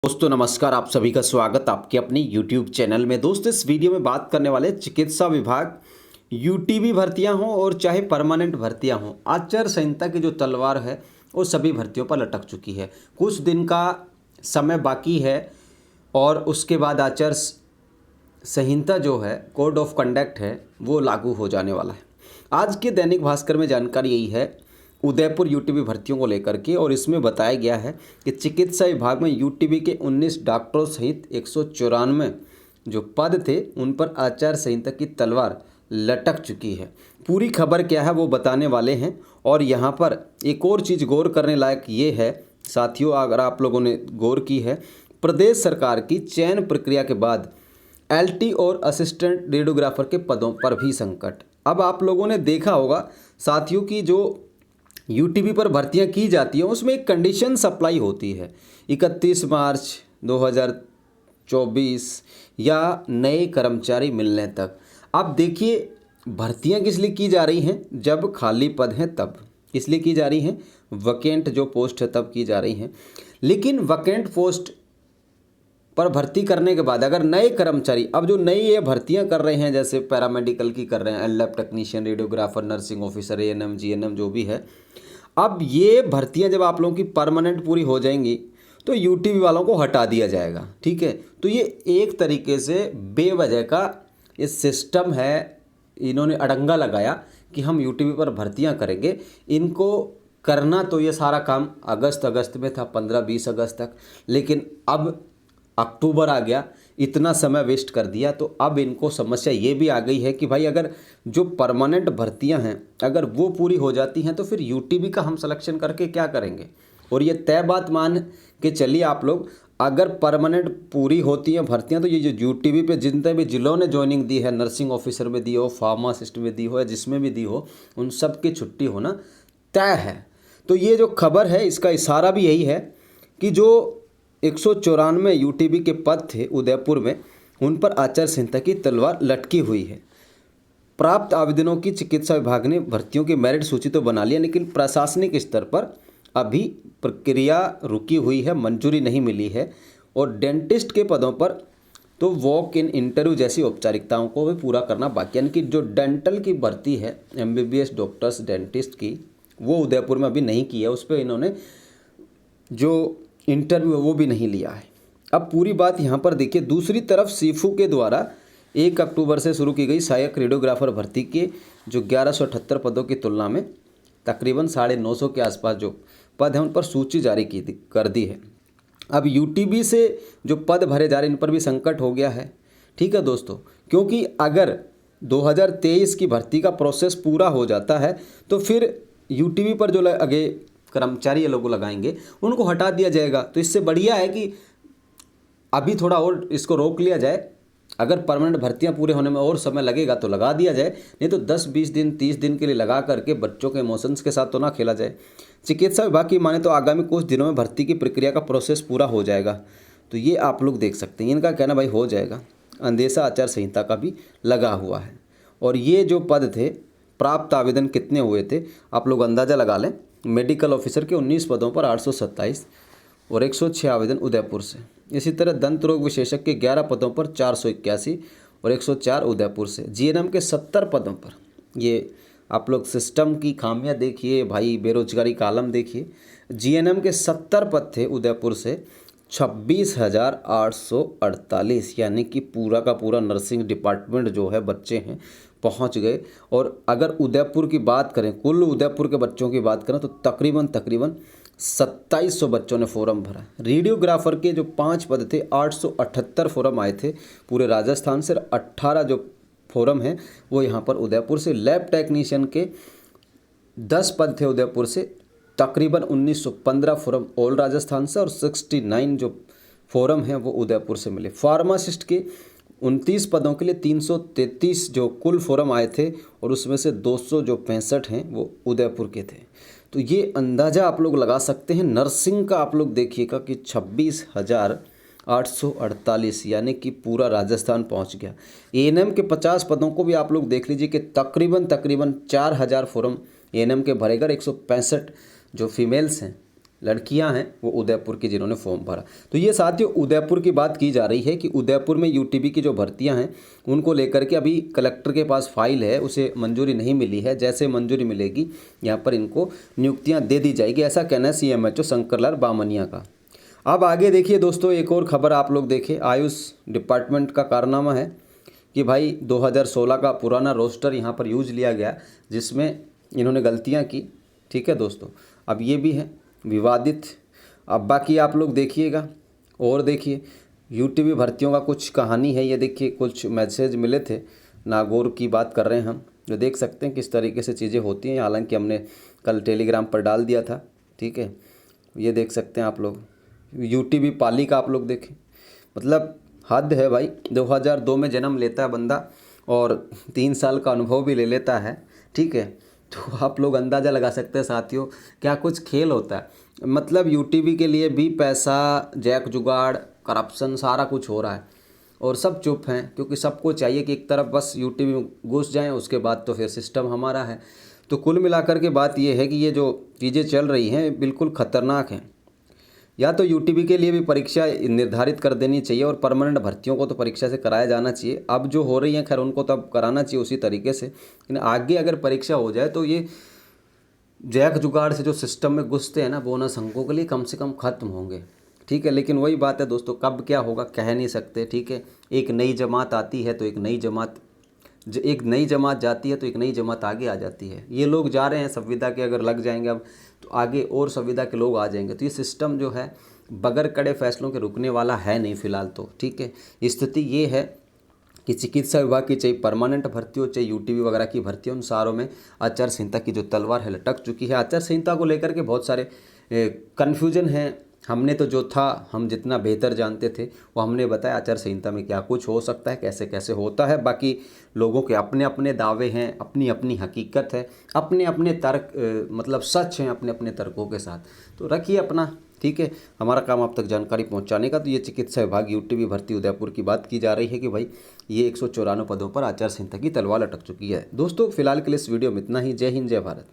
दोस्तों नमस्कार, आप सभी का स्वागत आपके अपने YouTube चैनल में। दोस्तों इस वीडियो में बात करने वाले चिकित्सा विभाग यूटीबी भर्तियां हों और चाहे परमानेंट भर्तियां हों, आचार संहिता की जो तलवार है वो सभी भर्तियों पर लटक चुकी है। कुछ दिन का समय बाकी है और उसके बाद आचार संहिता जो है, कोड ऑफ कंडक्ट है, वो लागू हो जाने वाला है। आज के दैनिक भास्कर में जानकारी यही है उदयपुर यूटीबी भर्तियों को लेकर के, और इसमें बताया गया है कि चिकित्सा विभाग में यूटीबी के 19 डॉक्टरों सहित 194 जो पद थे उन पर आचार संहिता की तलवार लटक चुकी है। पूरी खबर क्या है वो बताने वाले हैं। और यहाँ पर एक और चीज़ गौर करने लायक ये है साथियों, अगर आप लोगों ने गौर की है, प्रदेश सरकार की चयन प्रक्रिया के बाद एलटी और असिस्टेंट रेडियोग्राफर के पदों पर भी संकट। अब आप लोगों ने देखा होगा साथियों की जो यूटीबी पर भर्तियां की जाती हैं उसमें एक कंडीशन सप्लाई होती है 31 मार्च 2024 या नए कर्मचारी मिलने तक। अब देखिए भर्तियां किस लिए की जा रही हैं, जब खाली पद हैं तब इसलिए की जा रही हैं, वैकेंट जो पोस्ट है तब की जा रही हैं। लेकिन वैकेंट पोस्ट पर भर्ती करने के बाद अगर नए कर्मचारी, अब जो नई ये भर्तियां कर रहे हैं जैसे पैरामेडिकल की कर रहे हैं, lab technician, radiographer, nursing officer, ANM, GNM जो भी है, अब ये भर्तियां जब आप लोगों की परमानेंट पूरी हो जाएंगी तो यूटीबी वालों को हटा दिया जाएगा। ठीक है, तो ये एक तरीके से बेवजह का ये सिस्टम है, इन्होंने अड़ंगा लगाया कि हम यूटीबी पर भर्तियां करेंगे। इनको करना तो ये सारा काम अगस्त में था, 15-20 अगस्त तक, लेकिन अब अक्टूबर आ गया, इतना समय वेस्ट कर दिया। तो अब इनको समस्या ये भी आ गई है कि भाई अगर जो परमानेंट भर्तियां हैं अगर वो पूरी हो जाती हैं तो फिर यूटीबी का हम सिलेक्शन करके क्या करेंगे। और ये तय बात मान के चलिए आप लोग, अगर परमानेंट पूरी होती हैं भर्तियां तो ये जो यूटीबी पे जितने भी जिलों ने ज्वाइनिंग दी है, नर्सिंग ऑफिसर में दी हो, फार्मासिस्ट में दी हो या जिसमें भी दी हो, उन सब की छुट्टी होना तय है। तो ये जो खबर है इसका इशारा भी यही है कि जो 194 यूटीबी के पद थे उदयपुर में, उन पर आचार संहिता की तलवार लटकी हुई है। प्राप्त आवेदनों की चिकित्सा विभाग ने भर्तियों की मेरिट सूची तो बना लिया, लेकिन प्रशासनिक स्तर पर अभी प्रक्रिया रुकी हुई है, मंजूरी नहीं मिली है। और डेंटिस्ट के पदों पर तो वॉक इन इंटरव्यू जैसी औपचारिकताओं को भी पूरा करना बाकी, यानी कि जो डेंटल की भर्ती है एमबीबीएस डॉक्टर्स डेंटिस्ट की, वो उदयपुर में अभी नहीं की है, उस पर इन्होंने जो इंटरव्यू वो भी नहीं लिया है। अब पूरी बात यहाँ पर देखिए, दूसरी तरफ सीफू के द्वारा 1 अक्टूबर से शुरू की गई सहायक रेडियोग्राफर भर्ती के जो 1178 पदों की तुलना में तकरीबन 950 के आसपास जो पद हैं उन पर सूची जारी कर दी है। अब यूटीबी से जो पद भरे जा रहे हैं इन पर भी संकट हो गया है। ठीक है दोस्तों, क्योंकि अगर 2023 की भर्ती का प्रोसेस पूरा हो जाता है तो फिर यूटीबी पर जो आगे कर्मचारी ये लोग लगाएंगे उनको हटा दिया जाएगा। तो इससे बढ़िया है कि अभी थोड़ा और इसको रोक लिया जाए। अगर परमानेंट भर्तियां पूरे होने में और समय लगेगा तो लगा दिया जाए, नहीं तो 10-20 दिन 30 दिन के लिए लगा करके बच्चों के इमोशंस के साथ तो ना खेला जाए। चिकित्सा विभाग की माने तो आगामी कुछ दिनों में भर्ती की प्रक्रिया का प्रोसेस पूरा हो जाएगा। तो ये आप लोग देख सकते हैं, इनका कहना भाई हो जाएगा। अंदेशा आचार संहिता का भी लगा हुआ है। और ये जो पद थे, प्राप्त आवेदन कितने हुए थे आप लोग अंदाज़ा लगा लें। मेडिकल ऑफिसर के 19 पदों पर 827 और 106 आवेदन उदयपुर से। इसी तरह दंत रोग विशेषज्ञ के 11 पदों पर 481 और 104 उदयपुर से। जीएनएम के 70 पदों पर, ये आप लोग सिस्टम की खामियां देखिए भाई, बेरोजगारी का आलम देखिए। जीएनएम के 70 पद थे उदयपुर से, 26,848, यानी कि पूरा का पूरा नर्सिंग डिपार्टमेंट जो है बच्चे हैं पहुंच गए। और अगर उदयपुर की बात करें, कुल उदयपुर के बच्चों की बात करें तो तकरीबन 2700 बच्चों ने फॉर्म भरा। रेडियोग्राफर के जो 5 पद थे 878 फॉर्म आए थे पूरे राजस्थान से, 18 जो फॉर्म हैं वो यहाँ पर उदयपुर से। लैब टेक्नीशियन के 10 पद थे उदयपुर से, तकरीबन 1915 फॉर्म ऑल राजस्थान से और 69 जो फॉर्म हैं वो उदयपुर से मिले। फार्मासिस्ट के 29 पदों के लिए 333 जो कुल फॉर्म आए थे और उसमें से 200 जो 65 हैं वो उदयपुर के थे। तो ये अंदाज़ा आप लोग लगा सकते हैं। नर्सिंग का आप लोग देखिएगा कि 26,848, यानी कि पूरा राजस्थान पहुंच गया। एएनएम के 50 पदों को भी आप लोग देख लीजिए कि तकरीबन 4,000 फॉर्म एएनएम के भरेगा। 165 जो फीमेल्स हैं लड़कियां हैं वो उदयपुर की जिन्होंने फॉर्म भरा। तो ये साथियों उदयपुर की बात की जा रही है कि उदयपुर में यूटीबी की जो भर्तियां हैं उनको लेकर के अभी कलेक्टर के पास फाइल है, उसे मंजूरी नहीं मिली है। जैसे मंजूरी मिलेगी यहाँ पर इनको नियुक्तियाँ दे दी जाएगी, ऐसा कहना है CMHO शंकरलाल बामनिया का। अब आगे देखिए दोस्तों, एक और खबर आप लोग देखें। आयुष डिपार्टमेंट का कारनामा है कि भाई 2016 का पुराना रोस्टर यहाँ पर यूज लिया गया जिसमें इन्होंने गलतियाँ की। ठीक है दोस्तों, अब ये भी है विवादित। अब बाकी आप लोग देखिएगा और देखिए यूटीबी भर्तियों का कुछ कहानी है। ये देखिए कुछ मैसेज मिले थे, नागौर की बात कर रहे हैं हम, जो देख सकते हैं किस तरीके से चीज़ें होती हैं। हालांकि हमने कल टेलीग्राम पर डाल दिया था। ठीक है, ये देख सकते हैं आप लोग, यूटीबी पाली का आप लोग देखें, मतलब हद है भाई। 2002 में जन्म लेता है बंदा और 3 साल का अनुभव भी ले लेता है। ठीक है, तो आप लोग अंदाज़ा लगा सकते हैं साथियों क्या कुछ खेल होता है। मतलब यूटीबी के लिए भी पैसा, जैक जुगाड़, करप्शन सारा कुछ हो रहा है और सब चुप हैं, क्योंकि सबको चाहिए कि एक तरफ बस यूटीबी में घुस जाएं, उसके बाद तो फिर सिस्टम हमारा है। तो कुल मिलाकर के बात ये है कि ये जो चीज़ें चल रही हैं बिल्कुल ख़तरनाक हैं। या तो यूटीबी के लिए भी परीक्षा निर्धारित कर देनी चाहिए और परमानेंट भर्तियों को तो परीक्षा से कराया जाना चाहिए। अब जो हो रही हैं खैर उनको तो अब कराना चाहिए उसी तरीके से, लेकिन आगे अगर परीक्षा हो जाए तो ये जैक जुगाड़ से जो सिस्टम में घुसते हैं ना, बोनस अंकों के लिए कम से कम ख़त्म होंगे। ठीक है, लेकिन वही बात है दोस्तों, कब क्या होगा कह नहीं सकते। ठीक है, एक नई जमात आती है तो एक नई जमात जाती है तो एक नई जमात आगे आ जाती है। ये लोग जा रहे हैं संविदा के, अगर लग जाएंगे अब तो आगे और संविदा के लोग आ जाएंगे। तो ये सिस्टम जो है बगैर कड़े फैसलों के रुकने वाला है नहीं फ़िलहाल तो। ठीक है, स्थिति ये है कि चिकित्सा विभाग की चाहे परमानेंट भर्ती हो चाहे यूटीबी वगैरह की भर्ती हो, उन सारों में आचार संहिता की जो तलवार है लटक चुकी है। आचार संहिता को लेकर के बहुत सारे कन्फ्यूजन हैं। हमने तो जो था, हम जितना बेहतर जानते थे वो हमने बताया आचार संहिता में क्या कुछ हो सकता है, कैसे कैसे होता है। बाकी लोगों के अपने अपने दावे हैं, अपनी अपनी हकीकत है, अपने अपने तर्क मतलब सच हैं अपने अपने तर्कों के साथ। तो रखिए अपना। ठीक है, हमारा काम आप तक जानकारी पहुंचाने का। तो ये चिकित्सा विभाग यूटीबी भर्ती उदयपुर की बात की जा रही है कि भाई ये 194 पदों पर आचार संहिता की तलवार लटक चुकी है। दोस्तों फिलहाल के लिए इस वीडियो में इतना ही। जय हिंद, जय भारत।